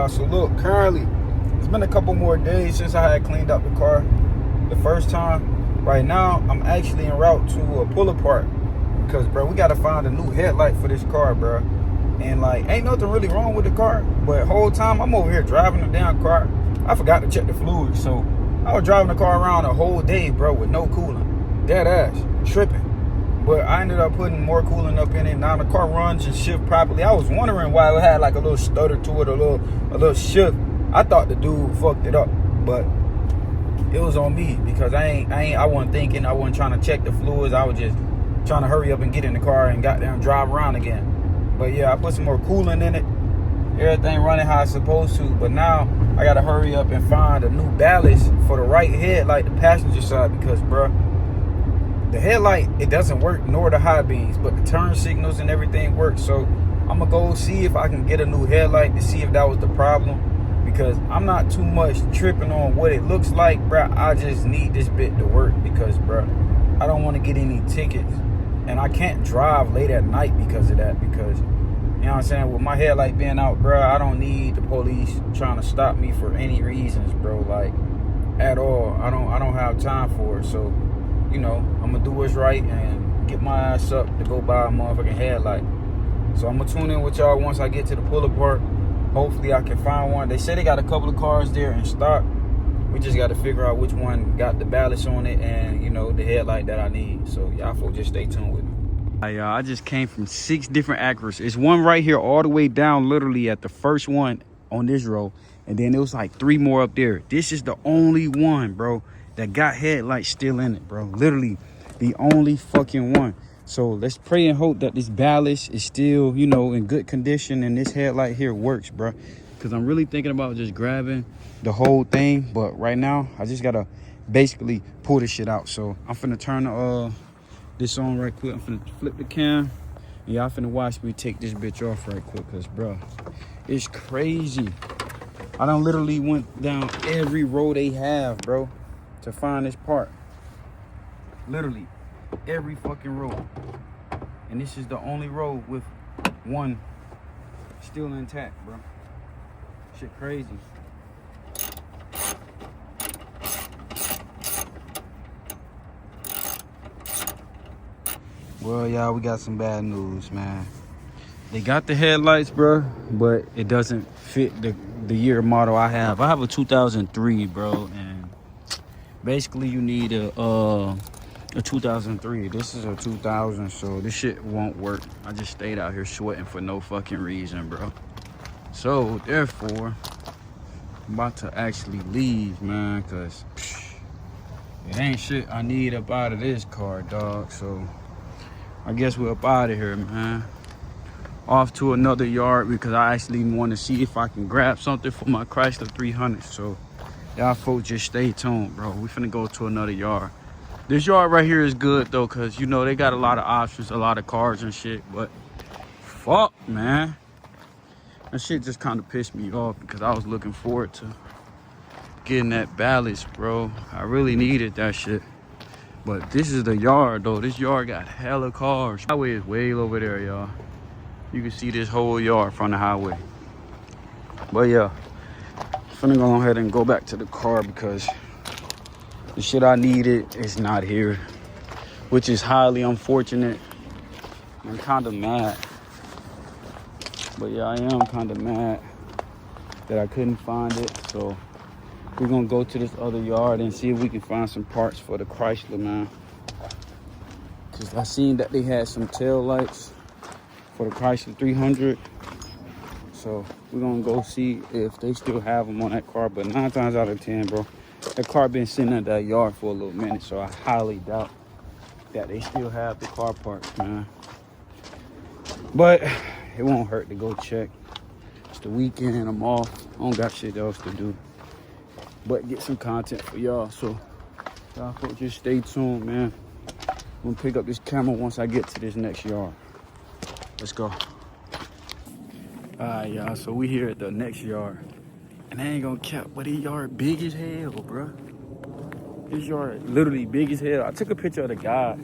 y'all, so look, currently it's been a couple more days since I had cleaned up the car the first time. Right now I'm actually en route to a pull apart because, bro, we gotta find a new headlight for this car, bro. And like, ain't nothing really wrong with the car, but whole time I'm over here driving the damn car, I forgot to check the fluid. So I was driving the car around a whole day, bro, with no coolant. Dead ass, tripping. But I ended up putting more coolant up in it. Now the car runs and shift properly. I was wondering why it had like a little stutter to it, a little shift. I thought the dude fucked it up, but it was on me because I wasn't thinking. I wasn't trying to check the fluids. I was just trying to hurry up and get in the car and got down, drive around again. But yeah, I put some more coolant in it. Everything running how it's supposed to. But now I gotta hurry up and find a new ballast for the right headlight, the passenger side, because, bruh, the headlight, it doesn't work, nor the high beams, but the turn signals and everything works. So I'm gonna go see if I can get a new headlight to see if that was the problem, because I'm not too much tripping on what it looks like, bruh. I just need this bit to work because, bruh, I don't want to get any tickets, and I can't drive late at night because of that, because, you know what I'm saying, with my headlight being out, bruh, I don't need the police trying to stop me for any reasons, bro, like, at all. I don't have time for it. So, you know, I'm gonna do what's right and get my ass up to go buy a motherfucking headlight. So I'm gonna tune in with y'all once I get to the pull apart. Hopefully I can find one. They say they got a couple of cars there in stock. We just got to figure out which one got the ballast on it and, you know, the headlight that I need. So y'all folks just stay tuned with me. I just came from 6 different Acuras. It's one right here all the way down, literally at the first one on this row, and then it was like 3 more up there. This is the only one, bro, that got headlights still in it, bro. Literally the only fucking one. So let's pray and hope that this ballast is still, you know, in good condition and this headlight here works, bro, because I'm really thinking about just grabbing the whole thing. But right now I just gotta basically pull this shit out. So I'm finna turn this on right quick. I'm finna flip the cam. Y'all finna watch me take this bitch off right quick, because, bro, it's crazy. I done literally went down every road they have, bro, to find this part. Literally every fucking road, and this is the only road with one still intact, bro. Shit crazy. Well, y'all, we got some bad news, man. They got the headlights, bro, but it doesn't fit the year model I have. I have a 2003, bro, and basically you need a 2003. This is a 2000, so this shit won't work. I just stayed out here sweating for no fucking reason, bro. So therefore, I'm about to actually leave, man, because it ain't shit I need up out of this car, dog. So I guess we're up out of here, man. Off to another yard, because I actually want to see if I can grab something for my Chrysler 300. So y'all folks just stay tuned, bro. We finna go to another yard. This yard right here is good though, because, you know, they got a lot of options, a lot of cars and shit. But fuck, man, that shit just kind of pissed me off, because I was looking forward to getting that ballast, bro. I really needed that shit. But this is the yard though. This yard got hella cars. Highway is way over there, y'all. You can see this whole yard from the highway. But yeah, I'm finna go ahead and go back to the car, because the shit I needed is not here, which is highly unfortunate. I'm kind of mad. But yeah, I am kind of mad that I couldn't find it. So we're gonna go to this other yard and see if we can find some parts for the Chrysler, man. Cause I seen that they had some tail lights for the Chrysler 300. So we're gonna go see if they still have them on that car. But 9 times out of 10, bro, that car been sitting at that yard for a little minute. So I highly doubt that they still have the car parts, man. But it won't hurt to go check. It's the weekend, I'm off. I don't got shit else to do but get some content for y'all. So y'all folks just stay tuned, man. I'm gonna pick up this camera once I get to this next yard. Let's go. Alright, y'all, so we here at the next yard, and I ain't gonna cap, but this yard big as hell, bro. This yard literally big as hell. I took a picture of the guy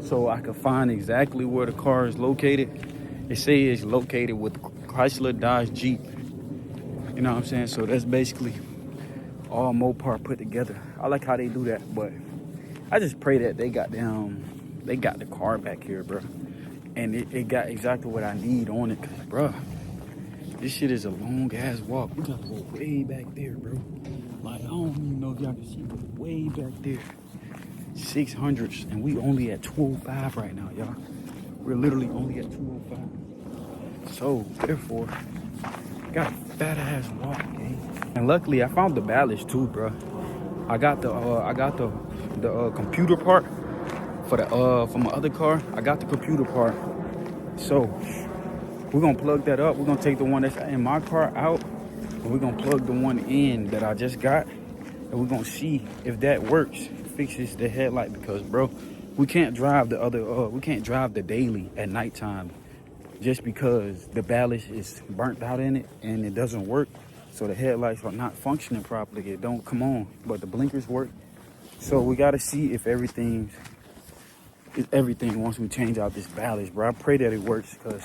so I could find exactly where the car is located. They say it's located with Chrysler, Dodge, Jeep. You know what I'm saying? So that's basically all Mopar put together. I like how they do that, but I just pray that they got the car back here, bro. And it got exactly what I need on it, cause bro, this shit is a long ass walk. We gotta go way back there, bro. Like I don't even know if y'all can see, but way back there. 600s, and we only at 205 right now, y'all. We're literally only at 205. So therefore, got a fat ass walk, gang. And luckily, I found the ballast too, bro. I got the computer part for the for my other car. I got the computer part. So we're gonna plug that up. We're gonna take the one that's in my car out, and we're gonna plug the one in that I just got, and we're gonna see if that works, fixes the headlight. Because bro, we can't drive the other we can't drive the daily at nighttime just because the ballast is burnt out in it and it doesn't work. So the headlights are not functioning properly. It don't come on, but the blinkers work. So we gotta see if everything once we change out this ballast, bro. I pray that it works, because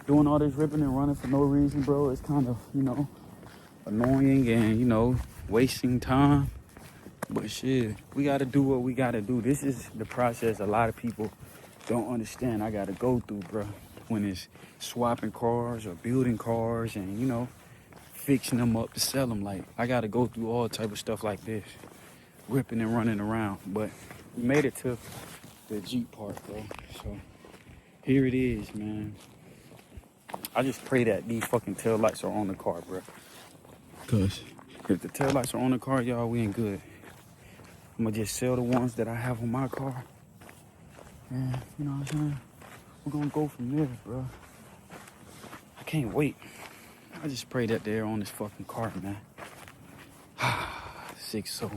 doing all this ripping and running for no reason, bro, it's kind of, you know, annoying and, you know, wasting time. But shit, we gotta do what we gotta do. This is the process a lot of people don't understand I gotta go through, bro. When it's swapping cars or building cars and, you know, fixing them up to sell them. Like, I gotta go through all type of stuff like this, ripping and running around. But we made it to the Jeep part, bro. So here it is, man. I just pray that these fucking tail lights are on the car, bro. Cause if the tail lights are on the car, y'all, we ain't good. I'm gonna just sell the ones that I have on my car. And you know what I'm saying? We're gonna go from there, bro. I can't wait. I just pray that they're on this fucking car, man. 6 so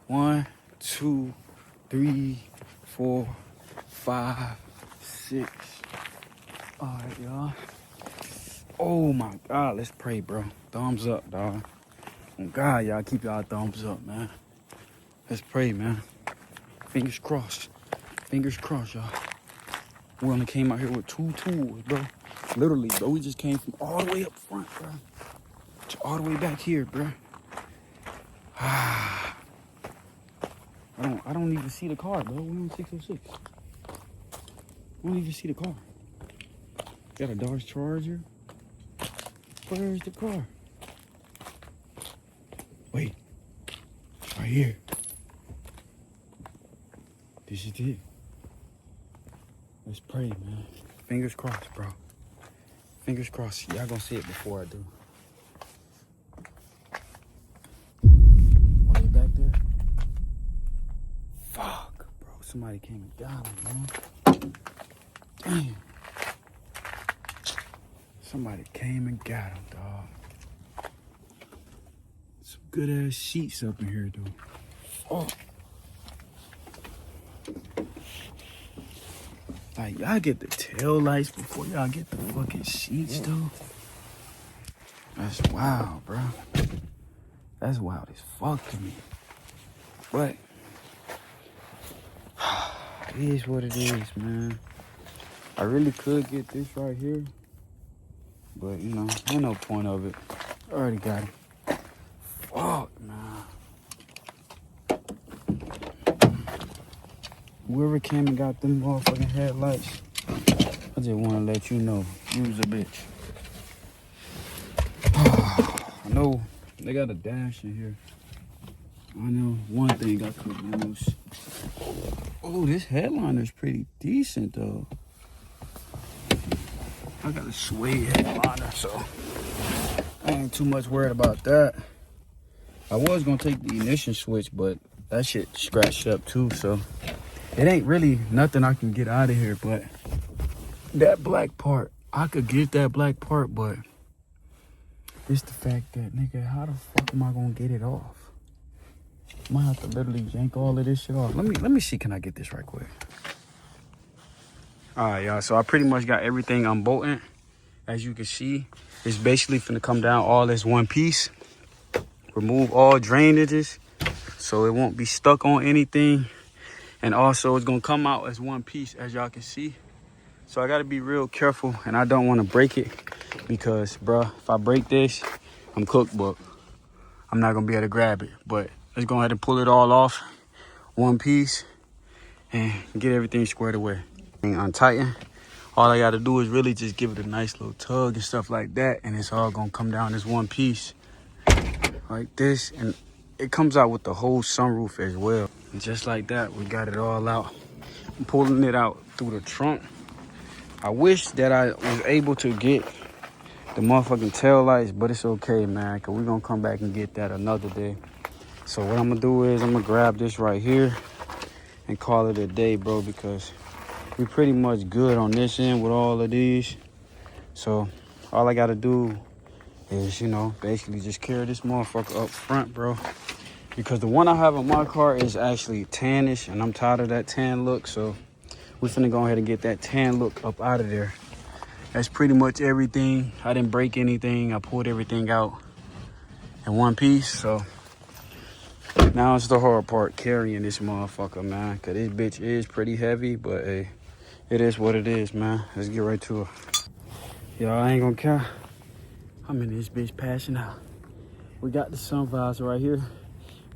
1, 2, 3, 4, 5, 6. All right, y'all. Oh my God, let's pray, bro. Thumbs up, dog. Oh God, y'all, keep y'all thumbs up, man. Let's pray, man. Fingers crossed. Fingers crossed, y'all. We only came out here with 2 tools, bro. Literally, bro. We just came from all the way up front, bro, to all the way back here, bro. I don't even see the car, bro. We on 606. I don't even see the car. Got a Dodge Charger. Where's the car? Wait. It's right here. This is it. Let's pray, man. Fingers crossed, bro. Fingers crossed. Y'all gonna see it before I do. Way back there? Fuck, bro. Somebody came and got him, man. Damn. Somebody came and got him, dog. Some good ass sheets up in here, dude. Oh. Like, y'all get the tail lights before y'all get the fucking sheets, though. That's wild, bro. That's wild as fuck to me. But it is what it is, man. I really could get this right here, but you know, ain't no point of it. I already got it. Fuck, nah. Whoever came and got them motherfucking headlights, I just want to let you know, you was a bitch. I know they got a dash in here. I know one thing I could use. Oh, this headliner's pretty decent, though. I got a suede headliner, so I ain't too much worried about that. I was going to take the ignition switch, but that shit scratched up, too, so it ain't really nothing I can get out of here. But that black part, I could get that black part, but it's the fact that, nigga, how the fuck am I gonna get it off? I might have to literally yank all of this shit off. Let me see, can I get this right quick? All right, y'all, so I pretty much got everything unbolting. As you can see, it's basically finna come down all as one piece. Remove all drainages so it won't be stuck on anything. And also it's gonna come out as one piece, as y'all can see. So I gotta be real careful, and I don't wanna break it. because, bro, if I break this, I'm cooked, but I'm not gonna be able to grab it. But let's go ahead and pull it all off, one piece, and get everything squared away. And untighten. All I gotta do is really just give it a nice little tug and stuff like that, and it's all gonna come down as one piece, like this, and it comes out with the whole sunroof as well. And just like that, we got it all out. I'm pulling it out through the trunk. I wish that I was able to get the motherfucking tail lights, but it's okay, man, because we're going to come back and get that another day. So what I'm going to do is I'm going to grab this right here and call it a day, bro, because we're pretty much good on this end with all of these. So all I got to do is, you know, basically just carry this motherfucker up front, bro. Because the one I have on my car is actually tannish, and I'm tired of that tan look. So we're finna go ahead and get that tan look up out of there. That's pretty much everything. I didn't break anything. I pulled everything out in one piece. So now it's the hard part, carrying this motherfucker, man. Cause this bitch is pretty heavy, but hey, it is what it is, man. Let's get right to it. Y'all, I ain't gonna care. I'm in this bitch passing out. We got the sun visor right here.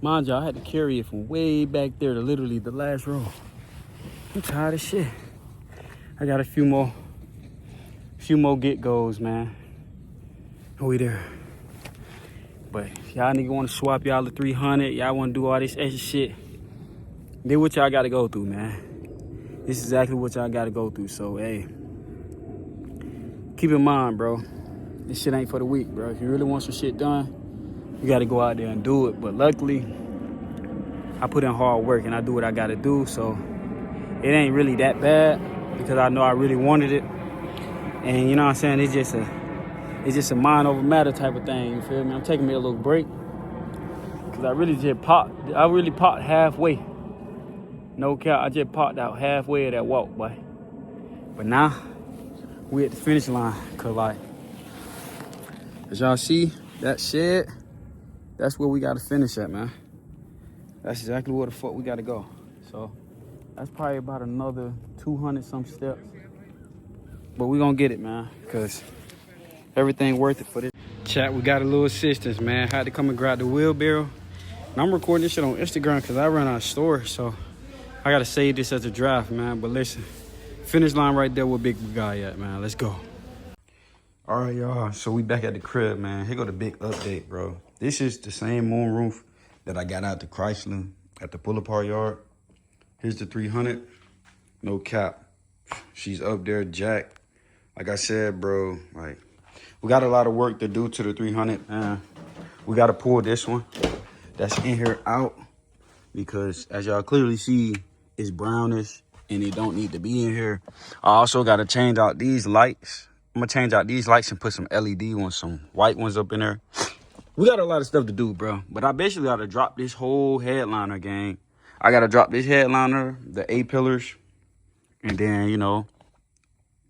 Mind y'all, I had to carry it from way back there to literally the last row. I'm tired of shit. I got a few more get goes, man. We there. But y'all nigga want to swap y'all the 300. Y'all want to do all this extra shit. Then what y'all got to go through, man. This is exactly what y'all got to go through. So, hey, keep in mind, bro. This shit ain't for the weak, bro. If you really want some shit done, you got to go out there and do it. But luckily, I put in hard work and I do what I got to do. So it ain't really that bad because I know I really wanted it. And you know what I'm saying? It's just a mind over matter type of thing, you feel me? I'm taking me a little break because I really popped halfway. No cap, I just popped out halfway of that walk, boy. But now, we at the finish line, cause like, as y'all see, that shed, that's where we gotta finish at, man. That's exactly where the fuck we gotta go. So, that's probably about another 200 some steps. But we gonna get it, man, cause everything worth it for this. Chat, we got a little assistance, man. Had to come and grab the wheelbarrow. And I'm recording this shit on Instagram because I run out of storage, so I gotta save this as a draft, man. But listen, finish line right there where big guy at, man. Let's go. All right, y'all. So we back at the crib, man. Here go the big update, bro. This is the same moonroof that I got out the Chrysler at the pull-apart yard. Here's the 300. No cap. She's up there, jacked. Like I said, bro, like, we got a lot of work to do to the 300. We got to pull this one that's in here out because, as y'all clearly see, it's brownish and it don't need to be in here. I also got to change out these lights. I'm going to change out these lights and put some LED ones, some white ones up in there. We got a lot of stuff to do, bro. But I basically got to drop this whole headliner, gang. I got to drop this headliner, the A-pillars, and then, you know,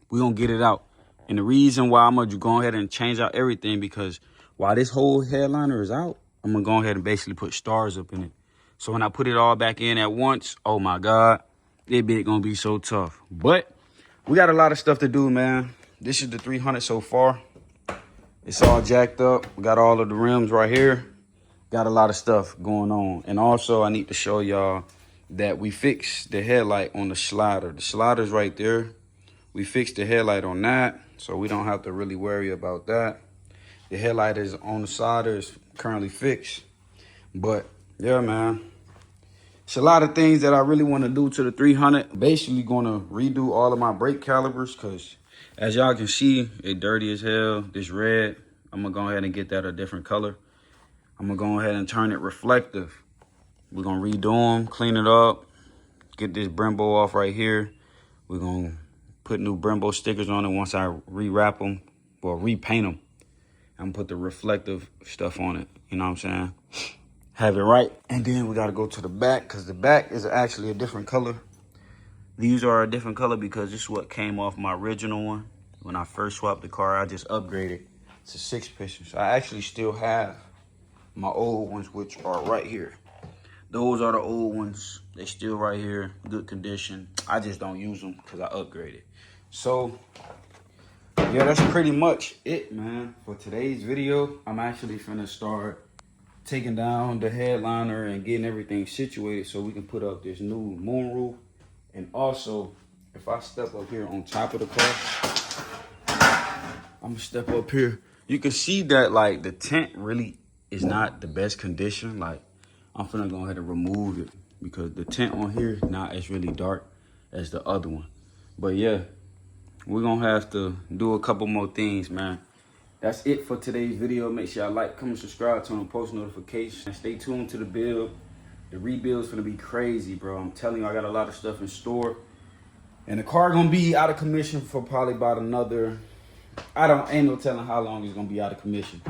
we're going to get it out. And the reason why I'm going to go ahead and change out everything because while this whole headliner is out, I'm going to go ahead and basically put stars up in it. So when I put it all back in at once, oh my God, this bit going to be so tough. But we got a lot of stuff to do, man. This is the 300 so far. It's all jacked up. We got all of the rims right here. Got a lot of stuff going on. And also I need to show y'all that we fixed the headlight on the slider. The slider's right there. We fixed the headlight on that, so we don't have to really worry about that. The headlight is on the slider, is currently fixed. But yeah, man, it's a lot of things that I really want to do to the 300. Basically gonna redo all of my brake calipers because as y'all can see, it dirty as hell. This red, I'm gonna go ahead and get that a different color. I'm gonna go ahead and turn it reflective. We're gonna redo them, clean it up, get this Brembo off right here. We're gonna put new Brembo stickers on it once I rewrap them or repaint them. I'm gonna put the reflective stuff on it. You know what I'm saying? Have it right. And then we gotta go to the back because the back is actually a different color. These are a different color because this is what came off my original one. When I first swapped the car, I just upgraded to 6-piston. So I actually still have my old ones, which are right here. Those are the old ones. They still right here, good condition. I just don't use them because I upgraded. So Yeah, that's pretty much it, man. For today's video, I'm actually finna start taking down the headliner and getting everything situated so we can put up this new moonroof. And also, if I step up here on top of the car, I'm gonna step up here. You can see that like the tent really is not the best condition. Like I'm finna go ahead and remove it because the tent on here is not as really dark as the other one. But yeah, we're gonna have to do a couple more things, man. That's it for today's video. Make sure y'all like, comment, subscribe, turn on post notifications. Stay tuned to the build. The rebuild's gonna be crazy, bro. I'm telling you, I got a lot of stuff in store. And the car gonna be out of commission for probably about another, ain't no telling how long it's gonna be out of commission.